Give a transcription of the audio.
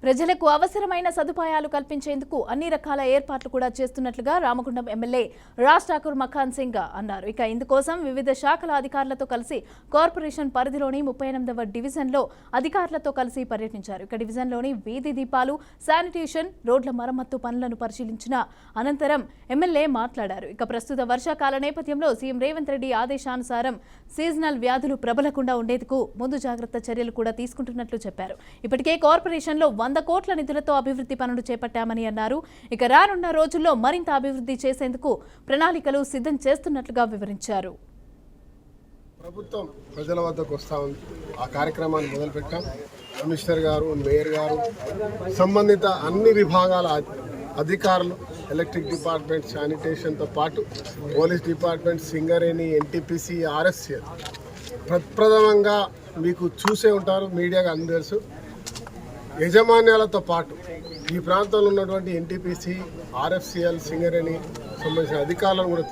ప్రజలకు అవసరమైన సదుపాయాలు కల్పించేందుకు అన్ని రకాల ఏర్పాట్లు కూడా చేస్తున్నట్లుగా రామగుండం ఎమ్మెల్యే రాజ్ ఠాకూర్ మఖాన్ సింగ్ అన్నారు. ఇక ఇందుకోసం వివిధ శాఖల అధికారులతో కలిసి కార్పొరేషన్ పరిధిలోని 38వ డివిజన్లో అధికారులతో కలిసి పర్యటించారు. ఇక డివిజన్లోని వీధి దీపాలు, శానిటేషన్, రోడ్ల మరమ్మత్తు పనులను పరిశీలించిన అనంతరం ఎమ్మెల్యే మాట్లాడారు. ఇక ప్రస్తుత వర్షాకాల నేపథ్యంలో సీఎం రేవంత్ రెడ్డి ఆదేశానుసారం సీజనల్ వ్యాధులు ప్రబలకుండా ఉండేందుకు ముందు జాగ్రత్త చర్యలు కూడా తీసుకుంటున్నట్లు చెప్పారు. ఇప్పటికే కార్పొరేషన్లో 100 కోట్ల నిధులతో అభివృద్ధి పనులు చేపట్టామని అన్నారు. ఇక రానున్న రోజుల్లో మరింత అభివృద్ధి చేసేందుకు ప్రణాళికలు సిద్ధం చేస్తున్నట్లుగా వివరించారు. ప్రభుత్వం ప్రజల వద్దకు వస్తా ఉంది. ఆ కార్యక్రమాన్ని మొదలుపెట్టాం. కమిషనర్ గారు, మేయర్ గారు, సంబంధిత అన్ని విభాగాల అధికారులు, ఎలక్ట్రిక్ డిపార్ట్మెంట్, శానిటేషన్తో పాటు police department, Singareni, NTPC, RFCL ప్రప్రథమంగా మీకు చూసే ఉంటారు, మీడియాగా అందరూ తెలుసు. యజమాన్యాలతో పాటు ఈ ప్రాంతంలో ఉన్నటువంటి ఎన్టీపీసీ, ఆర్ఎఫ్సిఎల్, సింగరేణి సంబంధించిన అధికారులను కూడా